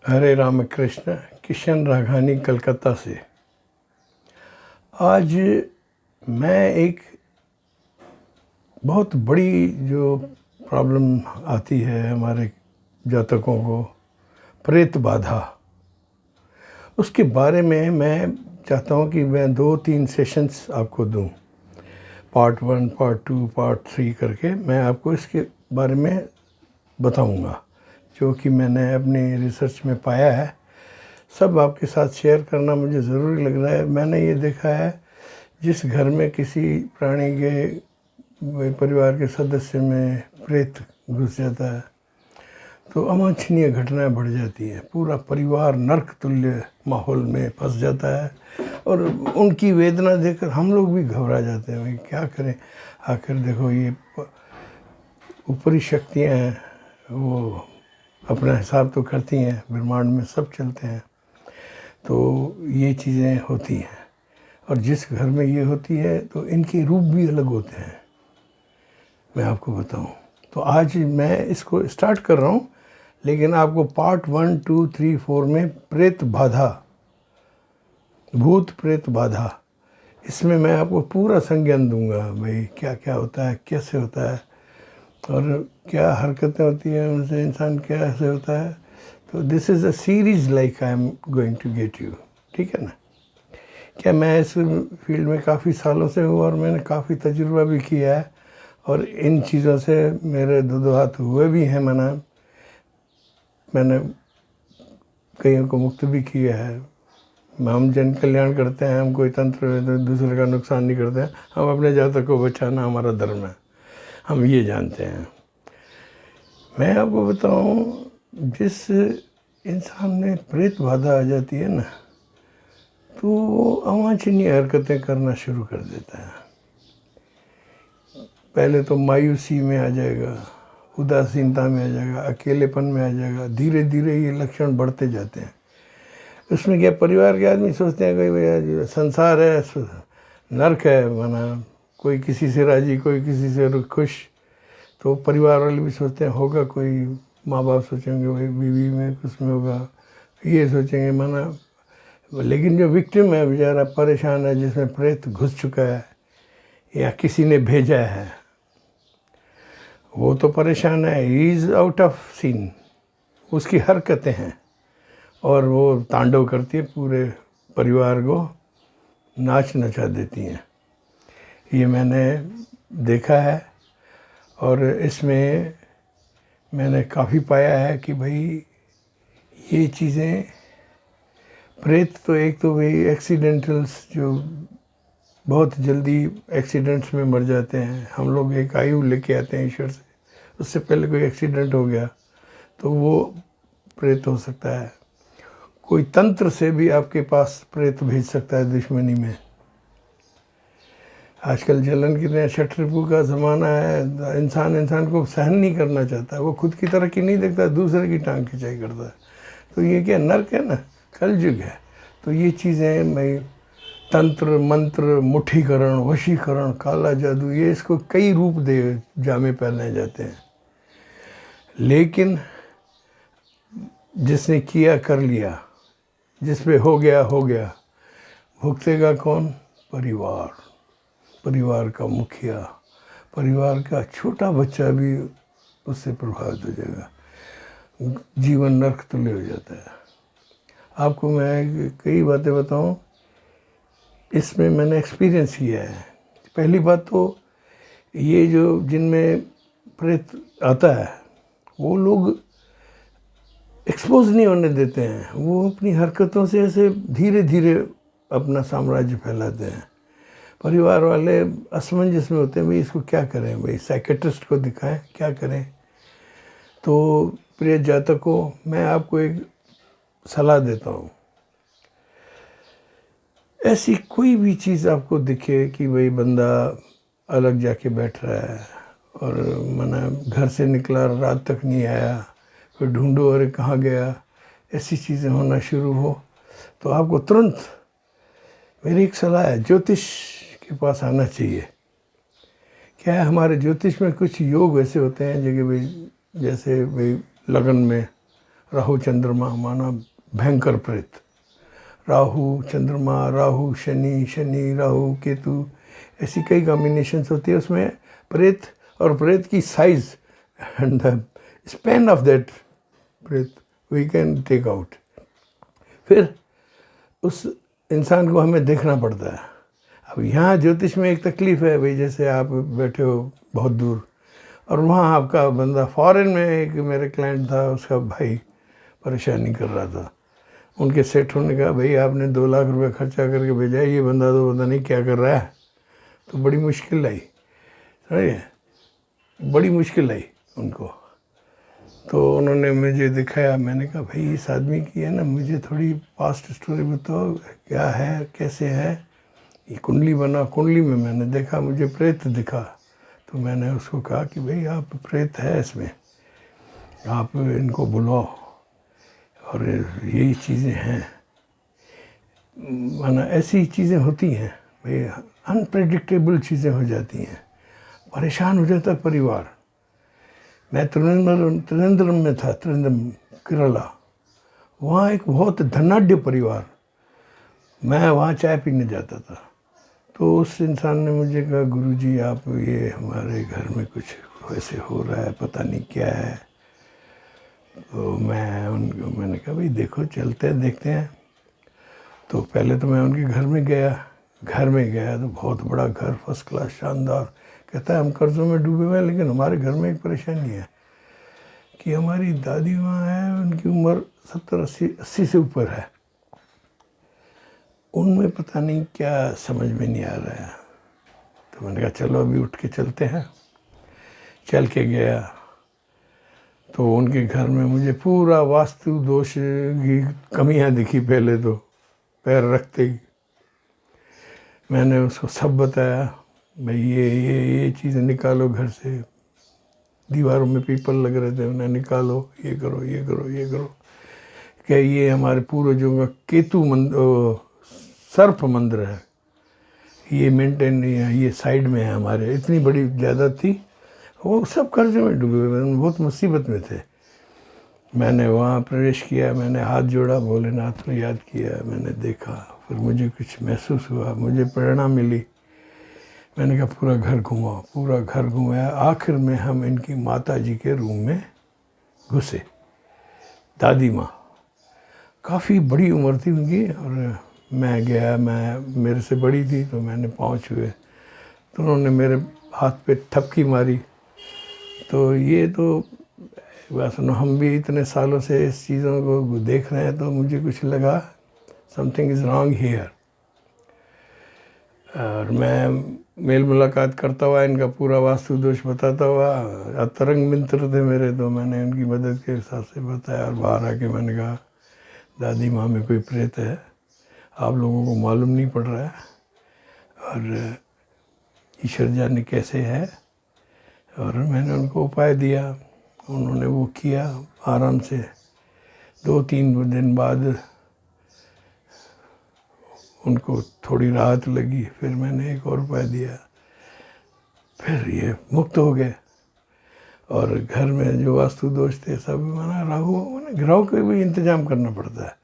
हरे रामकृष्ण। किशन राघानी कलकत्ता से। आज मैं एक बहुत बड़ी जो प्रॉब्लम आती है हमारे जातकों को, प्रेत बाधा, उसके बारे में मैं चाहता हूँ कि मैं 2-3 सेशंस आपको दूँ, पार्ट 1, पार्ट 2, पार्ट 3 करके मैं आपको इसके बारे में बताऊँगा। जो कि मैंने अपनी रिसर्च में पाया है, सब आपके साथ शेयर करना मुझे ज़रूरी लग रहा है। मैंने ये देखा है, जिस घर में किसी प्राणी के परिवार के सदस्य में प्रेत घुस जाता है तो अवांछनीय घटनाएं बढ़ जाती हैं। पूरा परिवार नर्क तुल्य माहौल में फंस जाता है और उनकी वेदना देखकर हम लोग भी घबरा जाते हैं। भाई क्या करें, आखिर देखो ये ऊपरी शक्तियाँ हैं, वो अपना हिसाब तो करती हैं, ब्रह्मांड में सब चलते हैं, तो ये चीज़ें होती हैं। और जिस घर में ये होती है तो इनके रूप भी अलग होते हैं, मैं आपको बताऊं। तो आज मैं इसको स्टार्ट कर रहा हूं, लेकिन आपको पार्ट 1, 2, 3, 4 में प्रेत बाधा, भूत प्रेत बाधा, इसमें मैं आपको पूरा संज्ञान दूंगा। भाई क्या क्या होता है, कैसे होता है और क्या हरकतें होती हैं, उनसे इंसान कैसे होता है। तो this is a series like I am going to get you, ठीक है ना। क्या मैं इस फील्ड में काफ़ी सालों से हूँ और मैंने काफ़ी तजुर्बा भी किया है और इन चीज़ों से मेरे दो हाथ हुए भी हैं। मैंने कईयों को मुक्त भी किया है। हम जन कल्याण करते हैं, हम कोई तंत्र दूसरे का नुकसान नहीं करते हैं, हम अपने जातक को बचाना हमारा धर्म है, हम ये जानते हैं। मैं आपको बताऊं, जिस इंसान में प्रेत बाधा आ जाती है ना, तो वो अवांछनीय हरकतें करना शुरू कर देता है। पहले तो मायूसी में आ जाएगा, उदासीनता में आ जाएगा, अकेलेपन में आ जाएगा। धीरे धीरे ये लक्षण बढ़ते जाते हैं। उसमें क्या, परिवार के आदमी सोचते हैं कि भैया संसार है, नर्क है, माना कोई किसी से राजी, कोई किसी से खुश। तो परिवार वाले भी सोचते हैं होगा कोई, माँ बाप सोचेंगे भाई बीवी में कुछ में होगा, ये सोचेंगे, माना। लेकिन जो विक्टिम है बेचारा परेशान है, जिसमें प्रेत घुस चुका है या किसी ने भेजा है, वो तो परेशान है, he is out of scene. उसकी हरकतें हैं और वो तांडव करती है, पूरे परिवार को नाच नचा देती हैं। ये मैंने देखा है और इसमें मैंने काफ़ी पाया है कि भाई ये चीज़ें, प्रेत तो एक तो भाई एक्सीडेंटल्स, जो बहुत जल्दी एक्सीडेंट्स में मर जाते हैं। हम लोग एक आयु लेके आते हैं ईश्वर से, उससे पहले कोई एक्सीडेंट हो गया तो वो प्रेत हो सकता है। कोई तंत्र से भी आपके पास प्रेत भेज सकता है दुश्मनी में। आजकल जलन कितने शत्रु का ज़माना है, इंसान को सहन नहीं करना चाहता, वो खुद की तरक्की नहीं देखता, दूसरे की टांग खिंचाई करता है। तो ये क्या नर्क है ना, कलयुग है। तो ये चीज़ें मैं तंत्र मंत्र, मुठीकरण, वशीकरण, काला जादू, ये इसको कई रूप दे जामे पहने जाते हैं। लेकिन जिसने किया कर लिया, जिस पे हो गया हो गया। भुगतेगा कौन? परिवार, परिवार का मुखिया, परिवार का छोटा बच्चा भी उससे प्रभावित हो जाएगा। जीवन नर्क तुल्य हो जाता है। आपको मैं कई बातें बताऊं, इसमें मैंने एक्सपीरियंस किया है। पहली बात तो ये, जो जिनमें प्रेत आता है वो लोग एक्सपोज नहीं होने देते हैं। वो अपनी हरकतों से ऐसे धीरे धीरे अपना साम्राज्य फैलाते हैं। परिवार वाले असमंजस में होते हैं, भाई इसको क्या करें, भाई साइकेट्रिस्ट को दिखाएं, क्या करें। तो प्रिय जातकों, मैं आपको एक सलाह देता हूँ। ऐसी कोई भी चीज़ आपको दिखे कि भाई बंदा अलग जाके बैठ रहा है और मना घर से निकला रात तक नहीं आया, फिर ढूंढो अरे कहाँ गया, ऐसी चीज़ें होना शुरू हो, तो आपको तुरंत मेरी एक सलाह है, ज्योतिष के पास आना चाहिए। क्या है, हमारे ज्योतिष में कुछ योग ऐसे होते हैं जो कि भाई, जैसे भाई लगन में राहु चंद्रमा माना भयंकर प्रेत। राहु चंद्रमा, राहु शनि, शनि राहु केतु, ऐसी कई कॉम्बिनेशंस होती है उसमें प्रेत, और प्रेत की size and the span of that प्रेत वी कैन टेक आउट। फिर उस इंसान को हमें देखना पड़ता है। अब यहाँ ज्योतिष में एक तकलीफ है भाई, जैसे आप बैठे हो बहुत दूर और वहाँ आपका बंदा फॉरेन में, एक मेरे क्लाइंट था, उसका भाई परेशानी कर रहा था। उनके सेठ होने का भाई आपने 2 लाख रुपए खर्चा करके भेजा है, ये बंदा तो पता नहीं क्या कर रहा है। तो बड़ी मुश्किल आई, समझे, बड़ी मुश्किल आई उनको। तो उन्होंने मुझे दिखाया, मैंने कहा भाई इस आदमी की है ना, मुझे थोड़ी पास्ट स्टोरी बताओ, क्या है कैसे है। ये कुंडली बना, कुंडली में मैंने देखा मुझे प्रेत दिखा। तो मैंने उसको कहा कि भाई आप प्रेत है इसमें, आप इनको बुलाओ, और यही चीज़ें हैं। माना ऐसी चीज़ें होती हैं भाई, अनप्रेडिक्टेबल चीज़ें हो जाती हैं, परेशान हो जाता परिवार। मैं त्रिवेंद्रम में था, त्रिवेंद्रम केरला, वहाँ एक बहुत धनाढ्य परिवार, मैं वहाँ चाय पीने जाता था। तो उस इंसान ने मुझे कहा गुरुजी आप ये हमारे घर में कुछ वैसे हो रहा है, पता नहीं क्या है। तो मैंने कहा भाई देखो चलते हैं देखते हैं। तो पहले तो मैं उनके घर में गया तो बहुत बड़ा घर, फर्स्ट क्लास, शानदार। कहता है हम कर्ज़ों में डूबे हुए हैं, लेकिन हमारे घर में एक परेशानी है कि हमारी दादी माँ है, उनकी उम्र 70-80 से ऊपर है, उनमें पता नहीं क्या समझ में नहीं आ रहा है। तो मैंने कहा चलो अभी उठ के चलते हैं। चल के गया तो उनके घर में मुझे पूरा वास्तु दोष की कमियां दिखी। पहले तो पैर रखते ही मैंने उसको सब बताया, भाई ये चीज़ें निकालो घर से, दीवारों में पीपल लग रहे थे, उन्हें निकालो, ये करो ये करो ये करो। क्या ये हमारे पूर्वजों का केतु सर्प मंदिर है, ये मेंटेन नहीं है, ये साइड में है हमारे, इतनी बड़ी जायदाद थी, वो सब कर्जे में डूबे हुए, बहुत मुसीबत में थे। मैंने वहाँ प्रवेश किया, मैंने हाथ जोड़ा, भोलेनाथ को याद किया, मैंने देखा, फिर मुझे कुछ महसूस हुआ, मुझे प्रेरणा मिली। मैंने कहा पूरा घर घुमाया। आखिर में हम इनकी माता जी के रूम में घुसे। दादी माँ, काफ़ी बड़ी उम्र थी उनकी, और मैं गया, मेरे से बड़ी थी तो मैंने पाँव छुए, तो उन्होंने मेरे हाथ पे थपकी मारी। तो ये तो बात सुनो, हम भी इतने सालों से इस चीज़ों को देख रहे हैं, तो मुझे कुछ लगा समथिंग इज़ रॉन्ग हियर। और मैं मेल मुलाकात करता हुआ इनका पूरा वास्तु दोष बताता हुआ, अतरंग मित्र थे मेरे, तो मैंने उनकी मदद के हिसाब से बताया। और बाहर आके मैंने कहा दादी माँ में कोई प्रेत है, आप लोगों को मालूम नहीं पड़ रहा है, और ईश्वर जाने कैसे है। और मैंने उनको उपाय दिया, उन्होंने वो किया आराम से। 2-3 दिन बाद उनको थोड़ी राहत लगी, फिर मैंने एक और उपाय दिया, फिर ये मुक्त हो गए। और घर में जो वास्तु दोष थे सब, माना राहु का भी इंतजाम करना पड़ता है।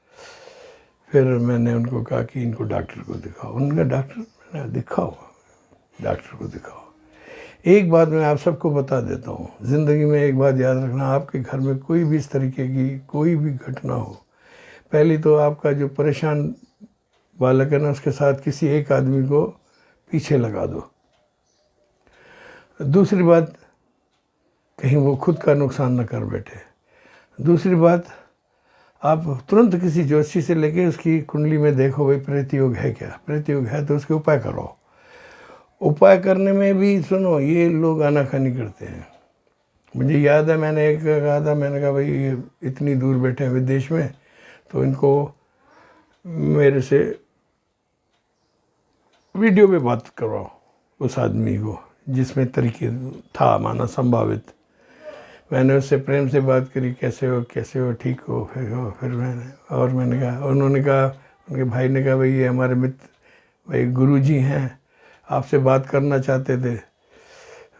फिर मैंने उनको कहा कि इनको डॉक्टर को दिखाओ। उनका डॉक्टर, मैंने दिखाओ, डॉक्टर को दिखाओ। एक बात मैं आप सबको बता देता हूँ, ज़िंदगी में एक बात याद रखना, आपके घर में कोई भी इस तरीके की कोई भी घटना हो, पहली तो आपका जो परेशान बालक है ना, उसके साथ किसी एक आदमी को पीछे लगा दो। दूसरी बात, कहीं वो खुद का नुकसान न कर बैठे। दूसरी बात, आप तुरंत किसी ज्योतिषी से लेके उसकी कुंडली में देखो भाई प्रेत योग है क्या, प्रेत योग है तो उसके उपाय करो। उपाय करने में भी सुनो, ये लोग आनाकानी करते हैं। मुझे याद है मैंने एक कहा था, मैंने कहा भाई ये इतनी दूर बैठे हैं विदेश में, तो इनको मेरे से वीडियो पे बात करवाओ, उस आदमी को जिसमें तरीके था माना संभावित। मैंने उससे प्रेम से बात करी, कैसे हो, ठीक हो। फिर मैंने कहा, उन्होंने कहा, उनके भाई ने कहा भाई ये हमारे मित्र भाई गुरुजी हैं, आपसे बात करना चाहते थे।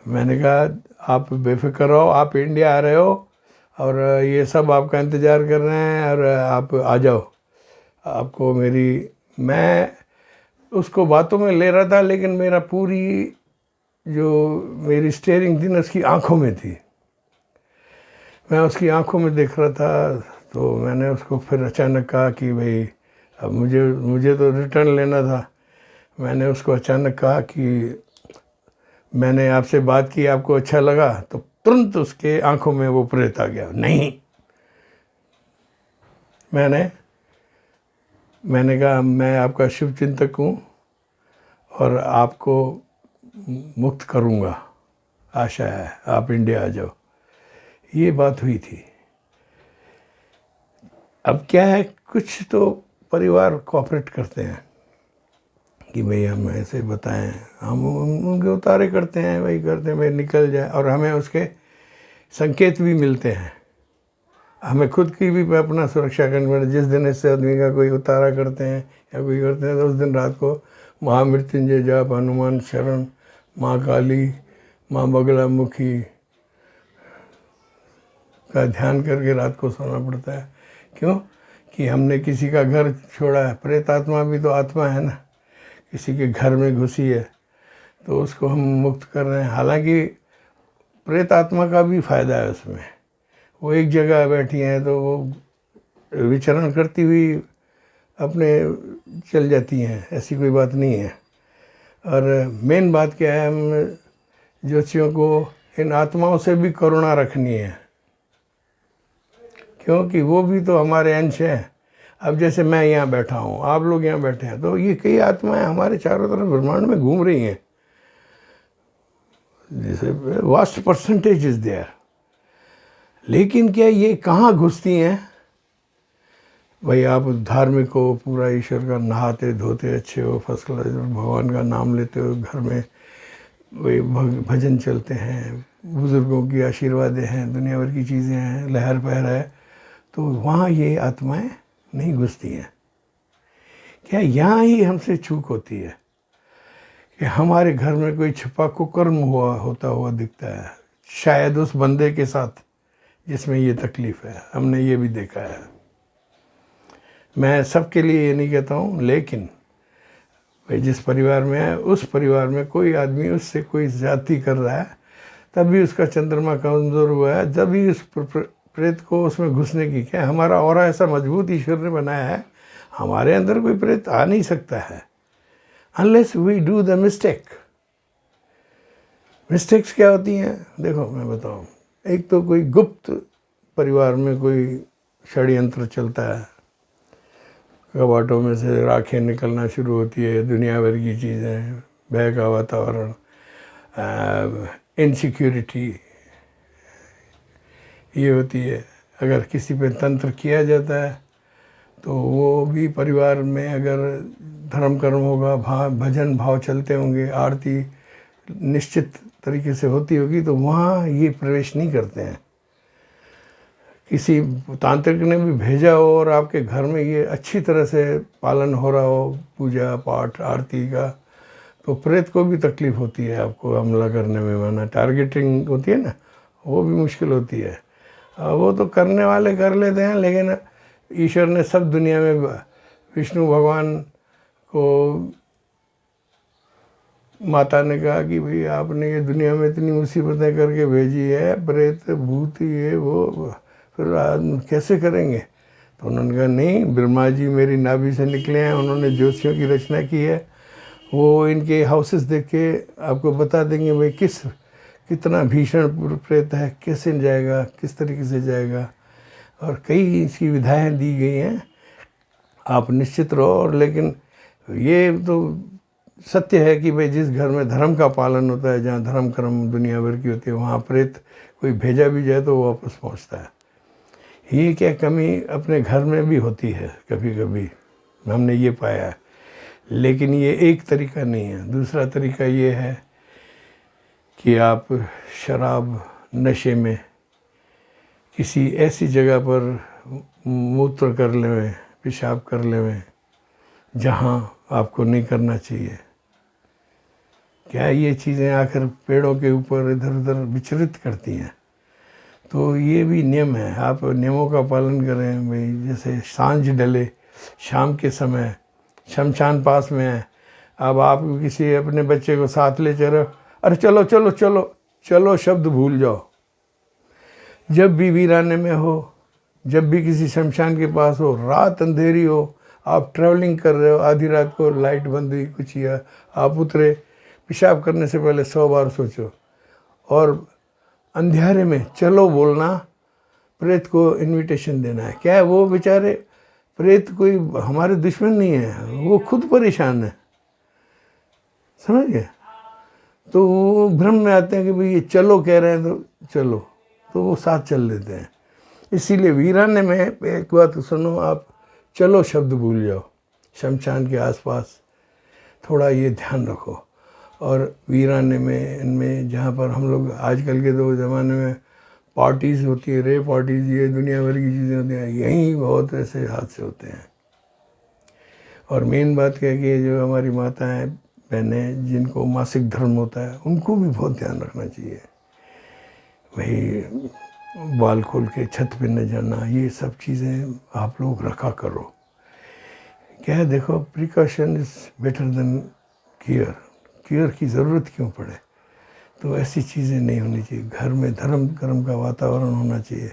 मैंने कहा आप बेफिक्र रहो, आप इंडिया आ रहे हो, और ये सब आपका इंतज़ार कर रहे हैं और आप आ जाओ, आपको मेरी, मैं उसको बातों में ले रहा था, लेकिन मेरा पूरी जो मेरी स्टेयरिंग थी ना उसकी आंखों में थी, मैं उसकी आंखों में देख रहा था। तो मैंने उसको फिर अचानक कहा कि भाई अब मुझे मुझे तो रिटर्न लेना था। मैंने उसको अचानक कहा कि मैंने आपसे बात की, आपको अच्छा लगा? तो तुरंत उसके आंखों में वो प्रेत आ गया। नहीं, मैंने कहा मैं आपका शुभ चिंतक हूँ और आपको मुक्त करूँगा, आशा है आप इंडिया आ जाओ। ये बात हुई थी। अब क्या है, कुछ तो परिवार कोऑपरेट करते हैं कि भाई हम ऐसे बताएं, हम उनके उतारे करते हैं, वही करते हैं भाई निकल जाए, और हमें उसके संकेत भी मिलते हैं। हमें खुद की भी अपना सुरक्षा करनी पड़ती है। जिस दिन इससे आदमी का कोई उतारा करते हैं या कोई करते हैं तो उस दिन रात को महामृत्युंजय जाप, हनुमान शरण, माँ काली, माँ बगला मुखी का ध्यान करके रात को सोना पड़ता है। क्यों? कि हमने किसी का घर छोड़ा है। प्रेत आत्मा भी तो आत्मा है ना, किसी के घर में घुसी है तो उसको हम मुक्त कर रहे हैं। हालांकि प्रेत आत्मा का भी फायदा है उसमें, वो एक जगह बैठी हैं तो वो विचरण करती हुई अपने चल जाती हैं, ऐसी कोई बात नहीं है। और मेन बात क्या है, हम ज्योतिषियों को इन आत्माओं से भी करुणा रखनी है, क्योंकि वो भी तो हमारे अंश हैं। अब जैसे मैं यहाँ बैठा हूँ, आप लोग यहाँ बैठे हैं, तो ये कई आत्माएं हमारे चारों तरफ ब्रह्मांड में घूम रही हैं। जैसे वास्ट परसेंटेज इज देयर। लेकिन क्या ये कहाँ घुसती हैं? भाई आप धार्मिक हो, पूरा ईश्वर का नहाते धोते अच्छे हो, फर्स्ट क्लास, भगवान का नाम लेते हो, घर में वही भजन चलते हैं, बुज़ुर्गों की आशीर्वादें हैं, दुनिया भर की चीज़ें हैं, लहर पहर है, तो वहाँ ये आत्माएं नहीं घुसती हैं। क्या यहाँ ही हमसे चूक होती है कि हमारे घर में कोई छिपा कुकर्म होता हुआ दिखता है, शायद उस बंदे के साथ जिसमें ये तकलीफ़ है। हमने ये भी देखा है। मैं सबके लिए ये नहीं कहता हूँ, लेकिन भाई जिस परिवार में है उस परिवार में कोई आदमी उससे कोई ज़्यादती कर रहा है, तब भी उसका चंद्रमा कमज़ोर हुआ है, जब भी उस प्रेत को उसमें घुसने की, क्या हमारा ऑरा ऐसा मजबूत ईश्वर ने बनाया है, हमारे अंदर कोई प्रेत आ नहीं सकता है unless we do the mistake. Mistakes क्या होती हैं? देखो मैं बताऊँ, एक तो कोई गुप्त परिवार में कोई षड्यंत्र चलता है, कबाटों में से राखें निकलना शुरू होती है, दुनिया भर की चीज़ें, भय का वातावरण, इनसिक्योरिटी ये होती है। अगर किसी पे तंत्र किया जाता है तो वो भी परिवार में अगर धर्म कर्म होगा, भजन भाव चलते होंगे, आरती निश्चित तरीके से होती होगी, तो वहाँ ये प्रवेश नहीं करते हैं। किसी तांत्रिक ने भी भेजा हो और आपके घर में ये अच्छी तरह से पालन हो रहा हो, पूजा पाठ आरती का, तो प्रेत को भी तकलीफ़ होती है आपको हमला करने में, माना टारगेटिंग होती है ना, वो भी मुश्किल होती है। वो तो करने वाले कर लेते हैं, लेकिन ईश्वर ने सब दुनिया में, विष्णु भगवान को माता ने कहा कि भाई आपने ये दुनिया में इतनी मुसीबतें करके भेजी है, प्रेत भूत ये वो, फिर कैसे करेंगे? तो उन्होंने कहा नहीं, ब्रह्मा जी मेरी नाभि से निकले हैं, उन्होंने ज्योतिषियों की रचना की है, वो इनके हाउसेस देख के आपको बता देंगे भाई कितना भीषण प्रेत है, कैसे जाएगा, किस तरीके से जाएगा, और कई सुविधाएं दी गई हैं, आप निश्चित रहो। और लेकिन ये तो सत्य है कि भाई जिस घर में धर्म का पालन होता है, जहाँ धर्म कर्म दुनिया भर की होती है, वहाँ प्रेत कोई भेजा भी जाए तो वो वापस पहुँचता है। ये क्या कमी अपने घर में भी होती है कभी कभी, हमने ये पाया है। लेकिन ये एक तरीका नहीं है। दूसरा तरीका ये है कि आप शराब नशे में किसी ऐसी जगह पर मूत्र कर लें, पेशाब कर लें जहाँ आपको नहीं करना चाहिए। क्या ये चीज़ें आखिर पेड़ों के ऊपर इधर उधर विचरित करती हैं? तो ये भी नियम है, आप नियमों का पालन करें भाई। जैसे सांझ ढले, शाम के समय शमशान पास में है, अब आप किसी अपने बच्चे को साथ ले चलो, अरे चलो चलो चलो चलो शब्द भूल जाओ। जब भी वीराने में हो, जब भी किसी शमशान के पास हो, रात अंधेरी हो, आप ट्रैवलिंग कर रहे हो, आधी रात को लाइट बंद हुई कुछ या आप उतरे, पेशाब करने से पहले 100 बार सोचो। और अंधेरे में चलो बोलना, प्रेत को इनविटेशन देना है। क्या है, वो बेचारे प्रेत कोई हमारे दुश्मन नहीं है, वो खुद परेशान है, समझ गए। तो वो भ्रम में आते हैं कि भाई ये चलो कह रहे हैं तो चलो, तो वो साथ चल लेते हैं। इसीलिए वीराने में एक बात सुनो, आप चलो शब्द भूल जाओ। शमशान के आसपास थोड़ा ये ध्यान रखो। और वीराने में इनमें जहाँ पर हम लोग आजकल के तो ज़माने में पार्टीज़ होती है, रे पार्टीज़, ये दुनिया भर की चीज़ें होती हैं, यहीं बहुत ऐसे हादसे होते हैं। और मेन बात क्या है कि जो हमारी माताएं बहनें जिनको मासिक धर्म होता है, उनको भी बहुत ध्यान रखना चाहिए भाई। बाल खोल के छत पे न जाना, ये सब चीज़ें आप लोग रखा करो। क्या है, देखो, precaution is better than care. Care की ज़रूरत क्यों पड़े, तो ऐसी चीज़ें नहीं होनी चाहिए। घर में धर्म कर्म का वातावरण होना चाहिए।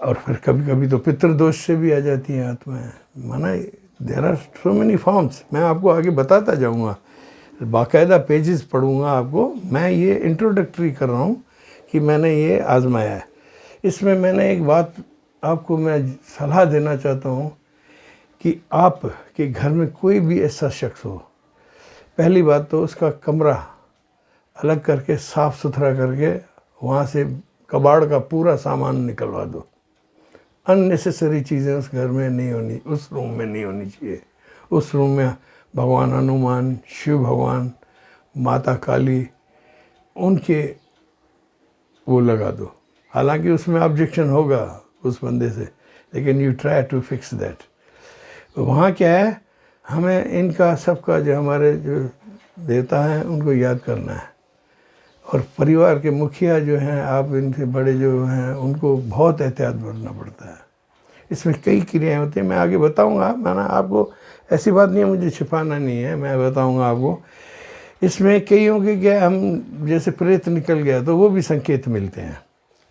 और फिर कभी कभी तो पितृदोष से भी आ जाती हैं आत्माएं, माना there are so many forms. मैं आपको आगे बताता जाऊंगा, बाकायदा पेजेस पढ़ूंगा आपको। मैं ये इंट्रोडक्टरी कर रहा हूँ कि मैंने ये आजमाया है। इसमें मैंने एक बात आपको मैं सलाह देना चाहता हूँ कि आप के घर में कोई भी ऐसा शख्स हो, पहली बात तो उसका कमरा अलग करके साफ़ सुथरा करके वहाँ से कबाड़ का पूरा सामान निकलवा दो। अननेसेसरी चीज़ें उस घर में नहीं होनी, उस रूम में नहीं होनी चाहिए। उस रूम में भगवान हनुमान, शिव भगवान, माता काली, उनके वो लगा दो। हालांकि उसमें ऑब्जेक्शन होगा उस बंदे से, लेकिन you try to fix that. वहाँ क्या है, हमें इनका सबका जो हमारे जो देवता हैं उनको याद करना है। और परिवार के मुखिया जो हैं, आप इनसे बड़े जो हैं, उनको बहुत एहतियात बरतना पड़ता है। इसमें कई क्रियाएं होती हैं, मैं आगे बताऊंगा। माना आपको ऐसी बात नहीं है, मुझे छिपाना नहीं है, मैं बताऊंगा आपको। इसमें कईयों के क्या, हम जैसे प्रेत निकल गया तो वो भी संकेत मिलते हैं।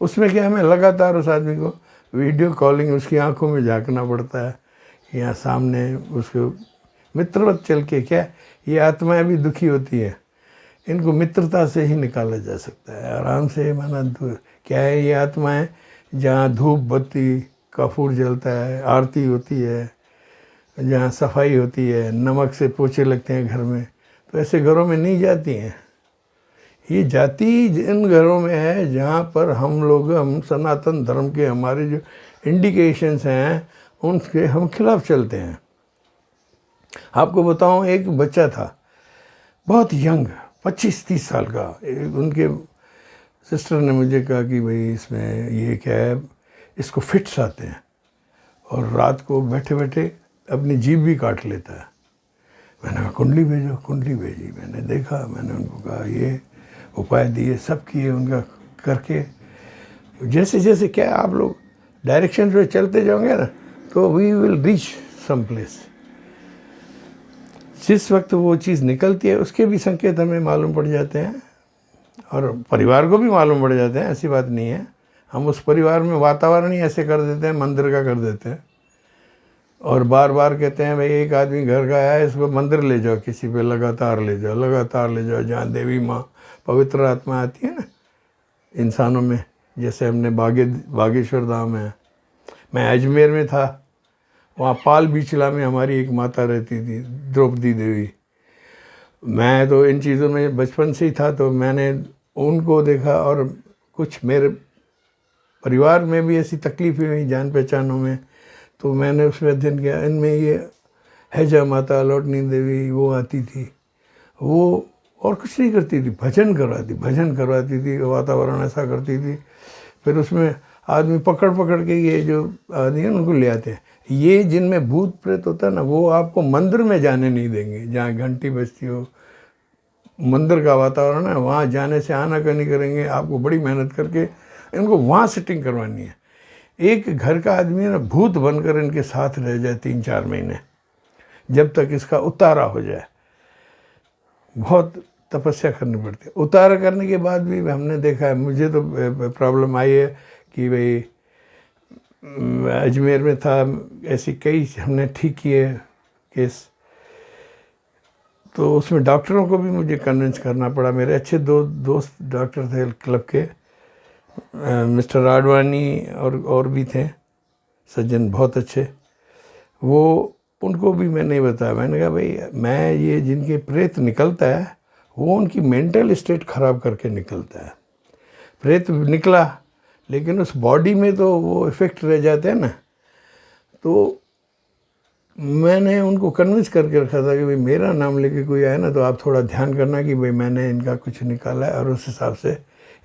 उसमें क्या, हमें लगातार उस आदमी को वीडियो कॉलिंग, उसकी आंखों में झांकना पड़ता है, या सामने उसको मित्रवत चल के। क्या, ये आत्माएं भी दुखी होती है, इनको मित्रता से ही निकाला जा सकता है आराम से। माना क्या है, ये आत्माएं जहाँ धूप बत्ती कपूर जलता है, आरती होती है, जहाँ सफाई होती है, नमक से पोछे लगते हैं घर में, तो ऐसे घरों में नहीं जाती हैं। ये जाति इन घरों में है जहाँ पर हम सनातन धर्म के हमारे जो इंडिकेशंस हैं उनके हम खिलाफ चलते हैं। आपको बताऊं, एक बच्चा था बहुत यंग, 25-30 साल का। उनके सिस्टर ने मुझे कहा कि भाई इसमें ये क्या है, इसको फिट्स आते हैं और रात को बैठे बैठे अपनी जीभ भी काट लेता है। मैंने कहा कुंडली भेजो, कुंडली भेजी। मैंने देखा, मैंने उनको कहा ये उपाय दिए, सब किए उनका करके। जैसे जैसे क्या, आप लोग डायरेक्शन पे चलते जाओगे ना, तो we will reach some place. जिस वक्त वो चीज़ निकलती है उसके भी संकेत हमें मालूम पड़ जाते हैं, और परिवार को भी मालूम पड़ जाते हैं, ऐसी बात नहीं है। हम उस परिवार में वातावरण ही ऐसे कर देते हैं, मंदिर का कर देते हैं, और बार बार कहते हैं भाई एक आदमी घर का आया है, इसको मंदिर ले जाओ, किसी पे लगातार ले जाओ, लगातार ले जाओ, जहाँ देवी माँ पवित्र आत्मा आती है ना इंसानों में। जैसे हमने बागेश्वर धाम है, मैं अजमेर में था, वहाँ पाल बिचला में हमारी एक माता रहती थी, द्रौपदी देवी। मैं तो इन चीज़ों में बचपन से ही था, तो मैंने उनको देखा, और कुछ मेरे परिवार में भी ऐसी तकलीफ़ें हुई जान पहचानों में, तो मैंने उसमें अध्ययन किया। इनमें ये हैजा माता, लौटनी देवी, वो आती थी, वो और कुछ नहीं करती थी, भजन करवाती थी, वातावरण ऐसा करती थी। फिर उसमें आदमी पकड़ पकड़ के ये जो आदमी है उनको ले आते हैं। ये जिनमें भूत प्रेत होता है ना, वो आपको मंदिर में जाने नहीं देंगे, जहाँ घंटी बजती हो, मंदिर का वातावरण है, वहाँ जाने से आना नहीं करेंगे। आपको बड़ी मेहनत करके इनको वहाँ सेटिंग करवानी है। एक घर का आदमी ना भूत बनकर इनके साथ रह जाए 3-4 महीने, जब तक इसका उतारा हो जाए। बहुत तपस्या करनी पड़ती है। उतारा करने के बाद भी हमने देखा है, मुझे तो प्रॉब्लम आई है कि भाई अजमेर में था, ऐसी कई हमने ठीक किए केस, तो उसमें डॉक्टरों को भी मुझे कन्विंस करना पड़ा। मेरे अच्छे दोस्त डॉक्टर थे क्लब के, मिस्टर आडवाणी और भी थे सज्जन बहुत अच्छे, वो उनको भी मैं नहीं बताया। मैंने कहा भाई मैं ये जिनके प्रेत निकलता है वो उनकी मेंटल स्टेट ख़राब करके निकलता है। प्रेत निकला लेकिन उस बॉडी में तो वो इफ़ेक्ट रह जाते हैं ना। तो मैंने उनको कन्विंस करके रखा था कि भाई मेरा नाम लेके कोई आए ना तो आप थोड़ा ध्यान करना कि भाई मैंने इनका कुछ निकाला है, और उस हिसाब से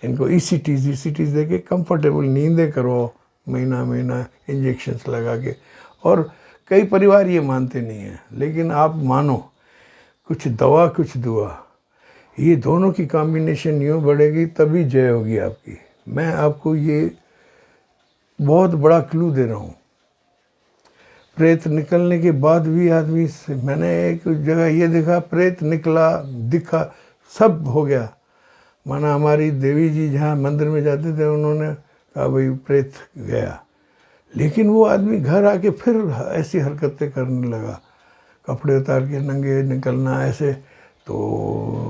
इनको ईसीटीज़ दे के कंफर्टेबल नींदें करो, महीना इंजेक्शन्स लगा के। और कई परिवार ये मानते नहीं हैं, लेकिन आप मानो, कुछ दवा कुछ दुआ, ये दोनों की कॉम्बिनेशन यूँ बढ़ेगी तभी जय होगी आपकी। मैं आपको ये बहुत बड़ा क्लू दे रहा हूँ। प्रेत निकलने के बाद भी आदमी से, मैंने एक जगह ये देखा, प्रेत निकला दिखा सब हो गया, माना हमारी देवी जी जहाँ मंदिर में जाते थे उन्होंने कहा भाई प्रेत गया, लेकिन वो आदमी घर आके फिर ऐसी हरकतें करने लगा, कपड़े उतार के नंगे निकलना ऐसे। तो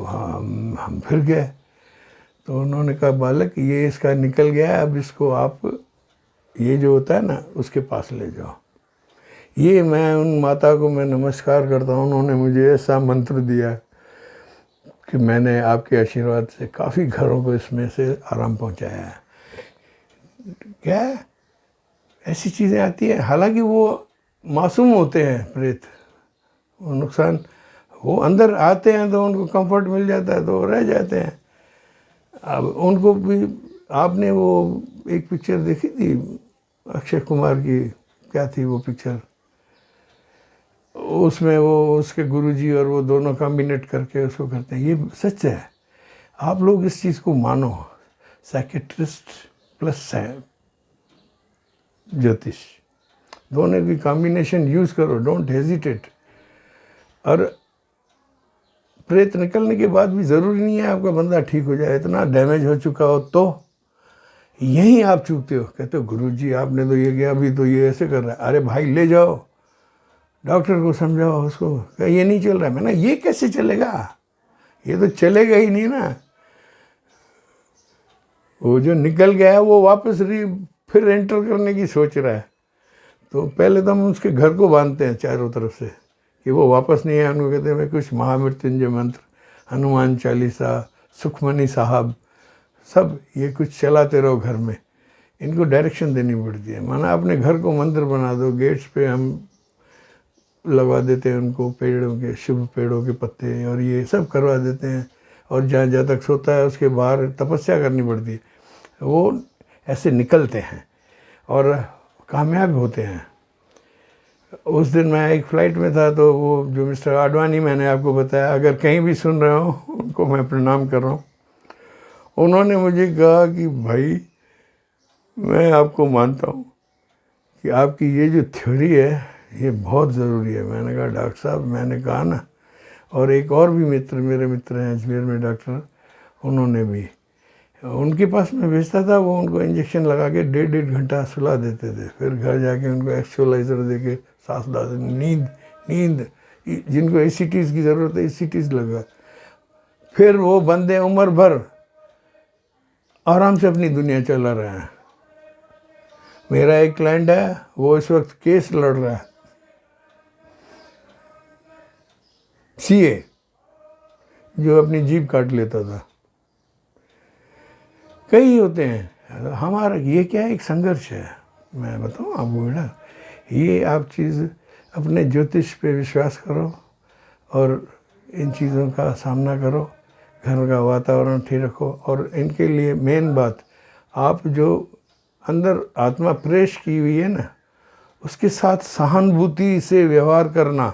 हम फिर गए, तो उन्होंने कहा बालक ये इसका निकल गया, अब इसको आप ये जो होता है ना उसके पास ले जाओ। ये मैं उन माता को मैं नमस्कार करता हूँ, उन्होंने मुझे ऐसा मंत्र दिया कि मैंने आपके आशीर्वाद से काफ़ी घरों को इसमें से आराम पहुँचाया है। क्या ऐसी चीज़ें आती हैं, हालांकि वो मासूम होते हैं प्रेत, वो नुकसान, वो अंदर आते हैं तो उनको कंफर्ट मिल जाता है तो वो रह जाते हैं। अब उनको भी, आपने वो एक पिक्चर देखी थी अक्षय कुमार की, क्या थी वो पिक्चर, उसमें वो उसके गुरुजी और वो दोनों कॉम्बिनेट करके उसको करते हैं। ये सच है, आप लोग इस चीज़ को मानो, साइकेट्रिस्ट प्लस ज्योतिष दोनों की कॉम्बिनेशन यूज़ करो, डोंट हेजिटेट। और प्रेत निकलने के बाद भी ज़रूरी नहीं है आपका बंदा ठीक हो जाए, इतना डैमेज हो चुका हो तो यहीं आप चूकते हो। कहते हो गुरुजी आपने तो ये किया, अभी तो ये ऐसे कर रहा है। अरे भाई ले जाओ डॉक्टर को समझाओ उसको, क्या ये नहीं चल रहा है। मैंने ये कैसे चलेगा, ये तो चलेगा ही नहीं ना। वो जो निकल गया है वो वापस फिर एंटर करने की सोच रहा है, तो पहले तो हम उसके घर को बांधते हैं चारों तरफ से कि वो वापस नहीं आए। उनको कहते हैं मैं कुछ महामृत्युंजय मंत्र, हनुमान चालीसा, सुखमनी साहब, सब ये कुछ चलाते रहो घर में। इनको डायरेक्शन देनी पड़ती है। माना अपने घर को मंदिर बना दो, गेट्स पे हम लगवा देते हैं उनको पेड़ों के, शुभ पेड़ों के पत्ते और ये सब करवा देते हैं, और जहाँ जहाँ तक सोता है उसके बाहर तपस्या करनी पड़ती है। वो ऐसे निकलते हैं और कामयाब होते हैं। उस दिन मैं एक फ़्लाइट में था, तो वो जो मिस्टर आडवाणी मैंने आपको बताया, अगर कहीं भी सुन रहे हो उनको मैं प्रणाम कर रहा हूँ। उन्होंने मुझे कहा कि भाई मैं आपको मानता हूँ कि आपकी ये जो थ्योरी है ये बहुत ज़रूरी है। मैंने कहा डॉक्टर साहब, मैंने कहा ना, और एक और भी मेरे मित्र हैं अजमेर में डॉक्टर, उन्होंने भी, उनके पास मैं भेजता था, वो उनको इंजेक्शन लगा के 1.5 घंटा सुला देते थे, फिर घर जाके उनको एक्सोलाइजर दे के सांस ला देते, नींद जिनको ईसीटीज़ की ज़रूरत है ईसीटीज़ लगा, फिर वो बंदे उम्र भर आराम से अपनी दुनिया चला रहे हैं। मेरा एक क्लाइंट है, वो इस वक्त केस लड़ रहा है सीए, जो अपनी जीभ काट लेता था। कई होते हैं, हमारा ये क्या है, एक संघर्ष है। मैं बताऊँ आपको बेटा, ये आप चीज़ अपने ज्योतिष पे विश्वास करो और इन चीज़ों का सामना करो, घर का वातावरण ठीक रखो। और इनके लिए मेन बात, आप जो अंदर आत्मा प्रवेश की हुई है ना, उसके साथ सहानुभूति से व्यवहार करना।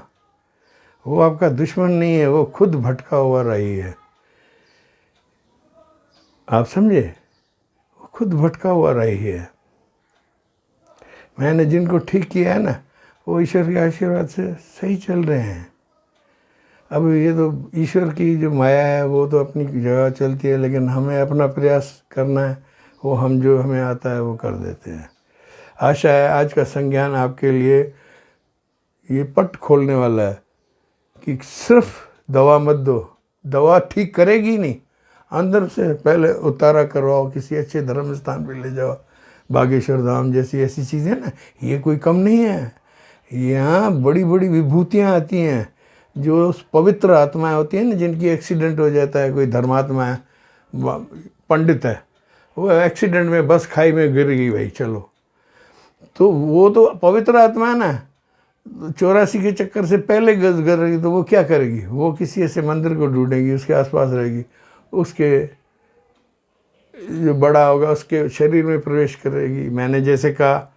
वो आपका दुश्मन नहीं है, वो खुद भटका हुआ रही है, आप समझे, वो खुद भटका हुआ रही है। मैंने जिनको ठीक किया है ना, वो ईश्वर के आशीर्वाद से सही चल रहे हैं। अब ये तो ईश्वर की जो माया है वो तो अपनी जगह चलती है, लेकिन हमें अपना प्रयास करना है, वो हम जो हमें आता है वो कर देते हैं। आशा है आज का संज्ञान आपके लिए ये पट खोलने वाला है कि सिर्फ दवा मत दो, दवा ठीक करेगी नहीं, अंदर से पहले उतारा करवाओ, किसी अच्छे धर्म स्थान पे ले जाओ, बागेश्वर धाम जैसी ऐसी चीज़ें ना, ये कोई कम नहीं है। यहाँ बड़ी बड़ी विभूतियाँ आती हैं, जो पवित्र आत्माएं होती हैं ना, जिनकी एक्सीडेंट हो जाता है, कोई धर्मात्मा है, पंडित है, वो एक्सीडेंट में बस खाई में गिर गई भाई, चलो, तो वो तो पवित्र आत्मा है ना, 84 के चक्कर से पहले गज कर रही, तो वो क्या करेगी? वो किसी ऐसे मंदिर को ढूंढेगी, उसके आसपास रहेगी, उसके जो बड़ा होगा उसके शरीर में प्रवेश करेगी। मैंने जैसे कहा,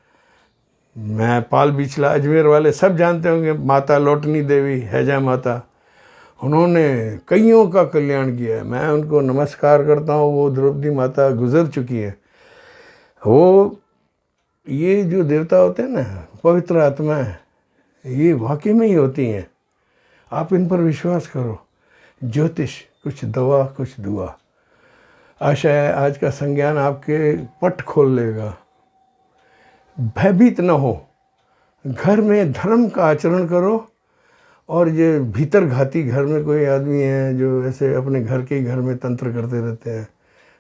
मैं पाल बिचला अजमेर वाले सब जानते होंगे, माता लोटनी देवी हैजा माता, उन्होंने कईयों का कल्याण किया है, मैं उनको नमस्कार करता हूँ। वो द्रौपदी माता गुजर चुकी है। वो ये जो देवता होते हैं ना, पवित्र आत्माएं, ये वाकई में ही होती हैं। आप इन पर विश्वास करो। ज्योतिष कुछ दवा कुछ दुआ। आशा है आज का संज्ञान आपके पट खोल लेगा। भयभीत न हो, घर में धर्म का आचरण करो। और ये भीतर घाती घर में कोई आदमी है जो ऐसे अपने घर के ही घर में तंत्र करते रहते हैं,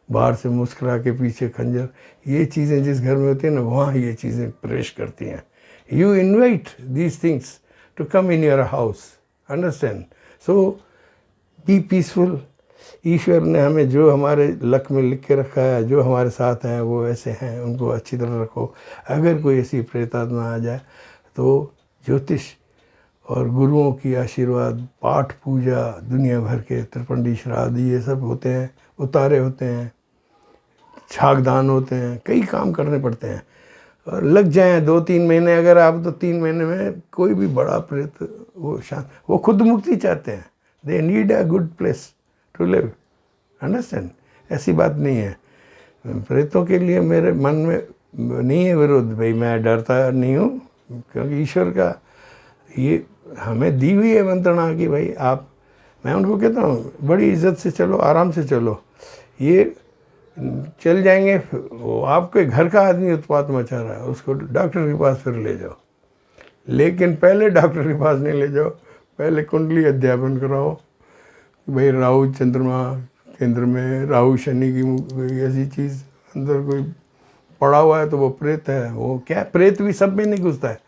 बाहर से मुस्कुरा के पीछे खंजर, ये चीज़ें जिस घर में होती हैं ना, वहाँ ये चीज़ें प्रवेश करती हैं। You invite these things to come in your house, understand? So be peaceful. ईश्वर ने हमें जो हमारे लक में लिख के रखा है, जो हमारे साथ हैं वो ऐसे हैं, उनको अच्छी तरह रखो। अगर कोई ऐसी प्रेतात्मा आ जाए तो ज्योतिष और गुरुओं की आशीर्वाद, पाठ पूजा, दुनिया भर के त्रिपंडी श्राद्ध ये सब होते हैं, उतारे होते हैं, छागदान होते हैं, कई काम करने पड़ते हैं। और लग जाएं 2-3 महीने, अगर आप तो 3 महीने में कोई भी बड़ा प्रेत वो शांत, वो खुद मुक्ति चाहते हैं। They need a good place to live, understand? ऐसी बात नहीं है। प्रेतों के लिए मेरे मन में नहीं है विरोध भाई, मैं डरता नहीं हूँ, क्योंकि ईश्वर का ये हमें दी हुई है मंत्रणा कि भाई आप, मैं उनको कहता हूँ बड़ी इज्जत से चलो, आराम से चलो। ये चल जाएंगे, वो आपके घर का आदमी उत्पात मचा रहा है, उसको डॉक्टर के पास फिर ले जाओ, लेकिन पहले डॉक्टर के पास नहीं ले जाओ, पहले कुंडली अध्यापन कराओ। भाई राहु चंद्रमा केंद्र में, राहु शनि की कोई ऐसी चीज़ अंदर कोई पड़ा हुआ है तो वो प्रेत है। वो क्या, प्रेत भी सब में नहीं घुसता है।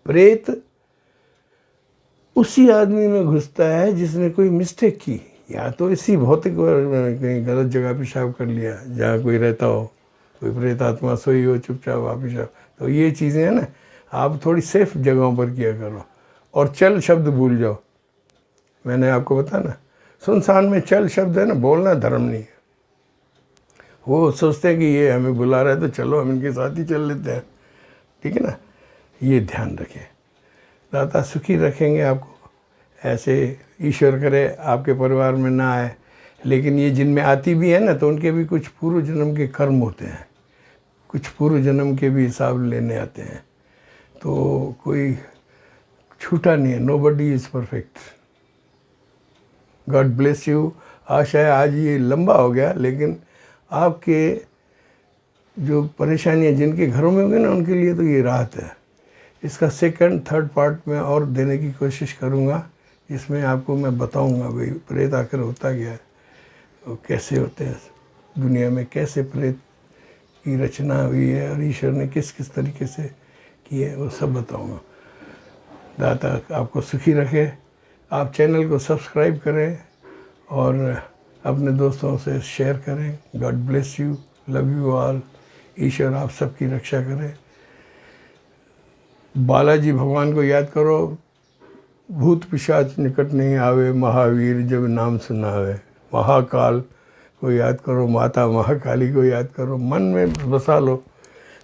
प्रेत उसी आदमी में घुसता है जिसने कोई मिस्टेक की, या तो इसी भौतिक कहीं गलत जगह पेशाब कर लिया जहाँ कोई रहता हो, कोई प्रेत आत्मा सोई हो चुपचाप वहाँ पेशाब। तो ये चीज़ें हैं ना, आप थोड़ी सेफ जगहों पर किया करो। और चल शब्द भूल जाओ। मैंने आपको बताया ना, सुनसान में चल शब्द है ना, बोलना धर्म नहीं है। वो सोचते हैं कि ये हमें बुला रहा है तो चलो हम इनके साथ ही चल लेते हैं, ठीक है ना? ये ध्यान रखें। दाता सुखी रखेंगे आपको। ऐसे ईश्वर करे आपके परिवार में ना आए, लेकिन ये जिनमें आती भी है ना, तो उनके भी कुछ पूर्व जन्म के कर्म होते हैं, कुछ पूर्व जन्म के भी हिसाब लेने आते हैं। तो कोई छूटा नहीं है, nobody is perfect. God bless you. आशा है आज ये लंबा हो गया, लेकिन आपके जो परेशानियाँ जिनके घरों में होंगी ना, उनके लिए तो ये राहत है। इसका 2nd 3rd पार्ट में और देने की कोशिश करूँगा, जिसमें आपको मैं बताऊँगा भाई प्रेत आखिर होता क्या है, वो कैसे होते हैं दुनिया में, कैसे प्रेत की रचना हुई है और ईश्वर ने किस किस तरीके से की है, वो सब बताऊँगा। दाता आपको सुखी रखे। आप चैनल को सब्सक्राइब करें और अपने दोस्तों से शेयर करें। God bless you, love you all. ईश्वर आप सबकी रक्षा करें। बालाजी भगवान को याद करो। भूत पिशाच निकट नहीं आवे, महावीर जब नाम सुनावे। महाकाल को याद करो, माता महाकाली को याद करो, मन में बसा लो,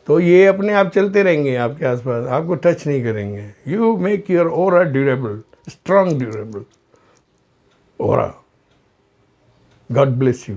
तो ये अपने आप चलते रहेंगे आपके आसपास, आपको टच नहीं करेंगे। You make your aura durable, strong durable aura. God bless you.